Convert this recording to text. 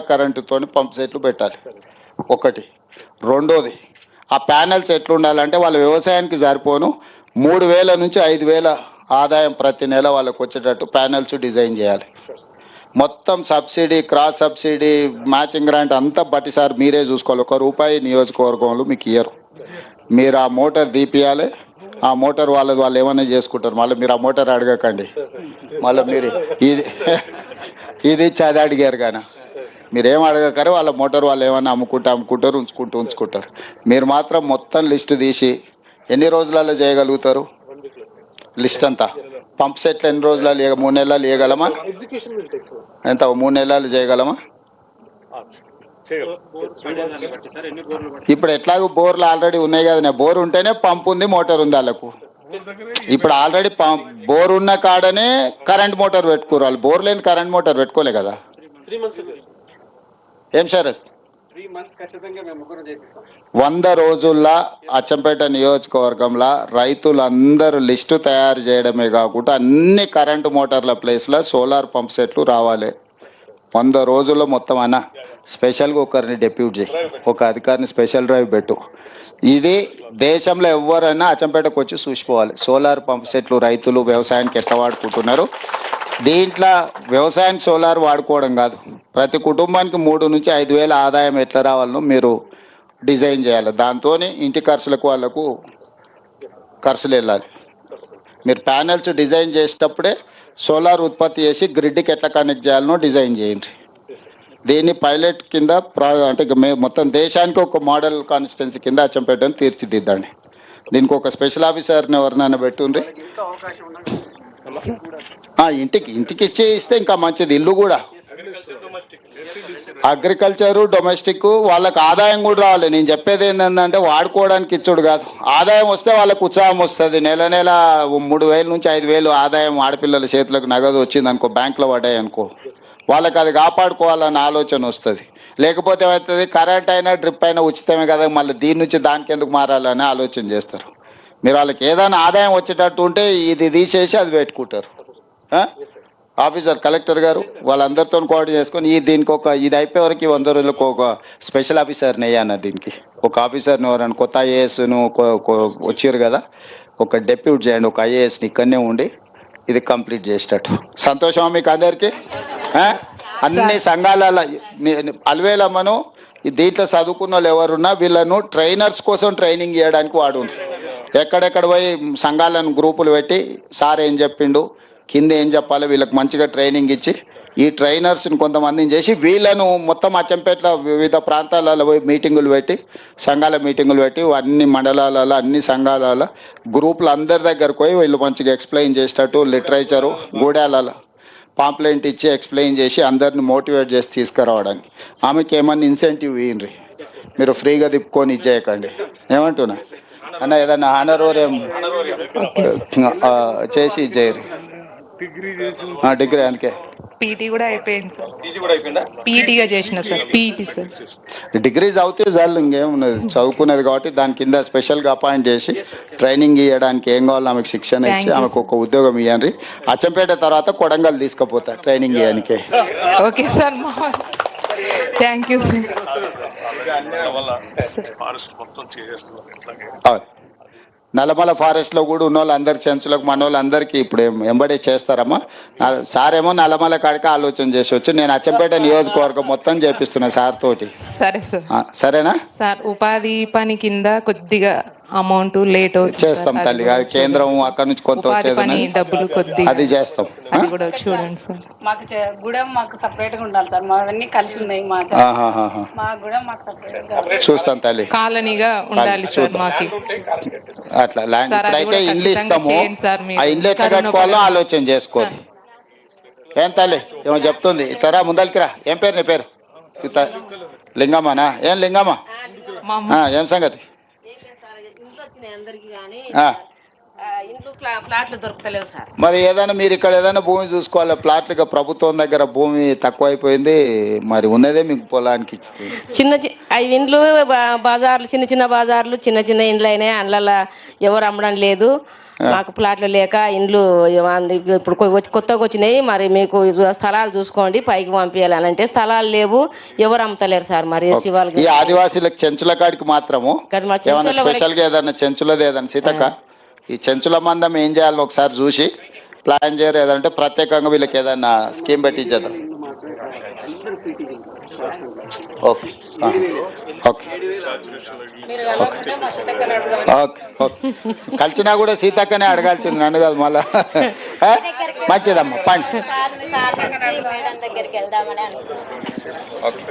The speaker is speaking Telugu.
సోలార్ కరెంటుతో పంప్ సెట్లు పెట్టాలి ఒకటి. రెండోది, ఆ ప్యానెల్స్ ఎట్లుండాలంటే వాళ్ళ వ్యవసాయానికి సరిపోను 3,000 నుంచి 5,000 ఆదాయం ప్రతి నెల వాళ్ళకు వచ్చేటట్టు ప్యానెల్స్ డిజైన్ చేయాలి. మొత్తం subsidy, cross subsidy, matching grant అంతా బట్టి సార్ మీరే చూసుకోవాలి. ₹1 నియోజకవర్గంలో మీకు ఇయ్యరు. మీరు ఆ మోటార్ తీపియాలి. ఆ మోటార్ వాళ్ళు ఏమైనా చేసుకుంటారు. మళ్ళీ మీరు ఆ మోటార్ అడగకండి. మళ్ళీ మీరు ఇది చది అడిగారు కానీ మీరేం అడగకరే వాళ్ళ మోటార్ వాళ్ళు ఏమైనా అమ్ముకుంటారు, ఉంచుకుంటారు. మీరు మాత్రం మొత్తం లిస్టు తీసి ఎన్ని రోజులలో చేయగలుగుతారు లిస్ట్ అంతా? పంప్ సెట్లు ఎన్ని రోజులలో 3 నెలలు చేయగలమా? ఎంత 3 నెలలు చేయగలమా? ఇప్పుడు ఎట్లాగో బోర్లు ఆల్రెడీ ఉన్నాయి కదా, బోర్ ఉంటేనే పంప్ ఉంది, మోటార్ ఉంది వాళ్ళకు. ఇప్పుడు ఆల్రెడీ బోర్ ఉన్న కాడనే కరెంట్ మోటార్ పెట్టుకోరు వాళ్ళు. బోర్ లేని కరెంట్ మోటార్ పెట్టుకోలే కదా. ఏం సార్ 100 రోజుల్లో అచ్చంపేట నియోజకవర్గంలో రైతులందరూ లిస్టు తయారు చేయడమే కాకుండా అన్ని కరెంటు మోటార్ల ప్లేస్లో సోలార్ పంప్ సెట్లు రావాలి. 100 రోజుల్లో మొత్తం అన్న స్పెషల్గా ఒకరిని డెప్యూట్ చేయి, ఒక అధికారిని స్పెషల్ డ్రైవ్ పెట్టు. ఇది దేశంలో ఎవరైనా అచ్చంపేటకు వచ్చి చూసిపోవాలి సోలార్ పంప్ సెట్లు రైతులు వ్యవసాయానికి ఎట్లా వాడుకుంటున్నారు. దీంట్లో వ్యవసాయానికి సోలార్ వాడుకోవడం కాదు, ప్రతి కుటుంబానికి 3 నుంచి 5,000 ఆదాయం ఎట్లా రావాలో మీరు డిజైన్ చేయాలి. దాంతో ఇంటి ఖర్చులకు వాళ్ళకు ఖర్చులు వెళ్ళాలి. మీరు ప్యానెల్స్ డిజైన్ చేసేటప్పుడే సోలార్ ఉత్పత్తి చేసి గ్రిడ్కి ఎట్లా కనెక్ట్ చేయాలనో డిజైన్ చేయండి. దీన్ని పైలట్ కింద అంటే మొత్తం దేశానికి ఒక మోడల్ కాన్స్టిట్యున్సీ కింద అచ్చంపేటను తీర్చిదిద్దండి. దీనికి ఒక స్పెషల్ ఆఫీసర్ని ఎవరినైనా పెట్టుండ్రి. ఇంటికి ఇస్తే ఇంకా మంచిది. ఇల్లు కూడా అగ్రికల్చరు, డొమెస్టిక్ వాళ్ళకి ఆదాయం కూడా రావాలి. నేను చెప్పేది ఏంటంటే వాడుకోవడానికి ఇచ్చుడు కాదు, ఆదాయం వస్తే వాళ్ళకు ఉత్సాహం వస్తుంది. నెల 3,000 నుంచి 5,000 ఆదాయం ఆడపిల్లల చేతులకు నగదు వచ్చింది అనుకో, బ్యాంకులో పడ్డాయి అనుకో, వాళ్ళకి అది కాపాడుకోవాలన్న ఆలోచన వస్తుంది. లేకపోతే ఏమవుతుంది, కరెంట్ అయినా డ్రిప్ అయినా ఉచితమే కదా, మళ్ళీ దీని నుంచి దానికి ఎందుకు మారాలని ఆలోచన చేస్తారు. మీరు వాళ్ళకి ఏదైనా ఆదాయం వచ్చేటట్టు ఉంటే ఇది తీసేసి అది పెట్టుకుంటారు. ఆఫీసర్ కలెక్టర్ గారు వాళ్ళందరితో కోఆర్డినేట్ చేసుకొని దీనికి ఇది అయిపోయే వరకు 100 రోజులకు ఒక స్పెషల్ ఆఫీసర్ని వేయన్న. దీనికి ఒక ఆఫీసర్ని ఎవరన్నా కొత్త ఐఏఎస్ను వచ్చారు కదా, ఒక డెప్యూట్ చేయండి, ఒక ఐఏఎస్ని ఇక్కడనే ఉండి ఇది కంప్లీట్ చేసేటట్టు. సంతోషమా మీకు అందరికీ? అన్ని సంఘాలలో అలవేలమ్మను దీంట్లో చదువుకున్న వాళ్ళు ఎవరున్నా వీళ్ళను ట్రైనర్స్ కోసం ట్రైనింగ్ చేయడానికి వాడు. ఎక్కడెక్కడ పోయి సంఘాలను గ్రూపులు పెట్టి సార్ ఏం చెప్పిండు, కింద ఏం చెప్పాలి, వీళ్ళకి మంచిగా ట్రైనింగ్ ఇచ్చి ఈ ట్రైనర్స్ని కొంతమందిని చేసి వీళ్ళను మొత్తం అచ్చంపేటలో వివిధ ప్రాంతాలలో పోయి మీటింగులు పెట్టి, సంఘాల మీటింగులు పెట్టి అన్ని మండలాలలో అన్ని సంఘాలలో గ్రూపులు అందరి దగ్గరకు పోయి వీళ్ళు మంచిగా ఎక్స్ప్లెయిన్ చేసేటట్టు లిటరేచరు గూడాలలో పాంప్లెంట్ ఇచ్చి ఎక్స్ప్లెయిన్ చేసి అందరిని మోటివేట్ చేసి తీసుకురావడానికి. ఆమెకి ఏమన్నా ఇన్సెంటివ్ ఇవ్వండి, మీరు ఫ్రీగా తిప్పుకొని ఇచ్చేయకండి. ఏమంటున్నా అన్న, ఏదన్నా హానరోరియం చేసి ఇచ్చేయరు. డిగ్రీ అందుకే పీటీ కూడా అయిపోయింది సార్. పీటీగా చేసిన సార్. PT sir. డిగ్రీ చదివితే చాలు, ఇంకేమున్నది, చదువుకునేది కాబట్టి దాని కింద స్పెషల్గా అపాయింట్ చేసి ట్రైనింగ్ ఇవ్వడానికి ఏం కావాలో ఆమెకు శిక్షణ ఇచ్చి ఆమెకు ఒక ఉద్యోగం ఇవ్వండి. అచ్చంపేట తర్వాత కొడంగల్ తీసుకుపోతా ట్రైనింగ్ ఇవ్వడానికి. Okay sir. Thank you sir. Nallamala ఫారెస్ట్లో కూడా ఉన్న వాళ్ళందరి చెంచులకు మన వాళ్ళందరికీ ఇప్పుడు ఎంబడే చేస్తారమ్మా. సార్ ఏమో నల్లమల కాడికి ఆలోచన చేసొచ్చు, నేను అచ్చంపేట నియోజకవర్గం మొత్తం చేపిస్తున్నా సార్ తోటి. సరే సార్. సరేనా సార్? ఉపాధి పని కింద కొద్దిగా అమౌంట్ లేట్ చేస్తాం తల్లి, అది కేంద్రం అక్కడ నుంచి కొంత వచ్చేది డబ్బులు కొద్దిగా అది చేస్తాం. అది కూడా చూడండి సార్. మాకు గూడెం మాకు సపరేట్ గా ఉండాలి సార్, మావన్నీ కలిసి ఉన్నాయి. మా గూడెం మాకు సపరేట్ గా చూస్తాం తల్లి, కాలనీగా ఉండాలి సార్ మాకి. అట్లా ల్యాండ్ ఇప్పుడైతే ఇండ్లు ఇస్తాము, ఆ ఇండ్లు ఎట్లా కట్టుకోవాలో ఆలోచన చేసుకోండి. ఏం తల్లి ఏమో చెప్తుంది, ఇతరా ముందరికి రా. ఏం పేరు నీ పేరు? లింగమ్మనా? ఏం లింగమ్మ, ఏం సంగతి? మరి ఏదైనా మీరు ఇక్కడ ఏదైనా భూమి చూసుకోవాలి, ప్లాట్లుగా ప్రభుత్వం దగ్గర భూమి తక్కువ అయిపోయింది, మరి ఉన్నదే మీకు పొలానికి ఇస్తుంది. అవి ఇండ్లు బజార్లు చిన్న చిన్న బజార్లు చిన్న చిన్న ఇండ్లు అయినాయి, అందులో ఎవరు అమ్మడం లేదు. మాకు ప్లాట్లు లేక ఇండ్లు ఇప్పుడు కొత్తగా వచ్చినాయి, మరి మీకు స్థలాలు చూసుకోండి పైకి పంపించాలని అంటే స్థలాలు లేవు, ఎవరు అమ్ముతలేరు సార్. మరి ఎస్సీ వాళ్ళకి ఈ ఆదివాసీలకు చెంచుల కాడికి మాత్రము కానీ మా ఏమన్నా చెంచుల స్పెషల్గా ఏదన్నా చెంచులది ఏదన్నా సీతక్క ఈ చెంచుల మందం ఏం చేయాలో ఒకసారి చూసి ప్లాన్ చేయరు, ఏదంటే ప్రత్యేకంగా వీళ్ళకి ఏదన్నా స్కీమ్ పెట్టించేద్దాం. ఓకే ఓకే ఓకే ఓకే కలిసినా కూడా సీతక్కనే అడగాల్సింది, నన్ను కాదు మళ్ళా. మంచిదమ్మా పండి. మేడం దగ్గరికి వెళ్దామని అనుకున్నాను. ఓకే.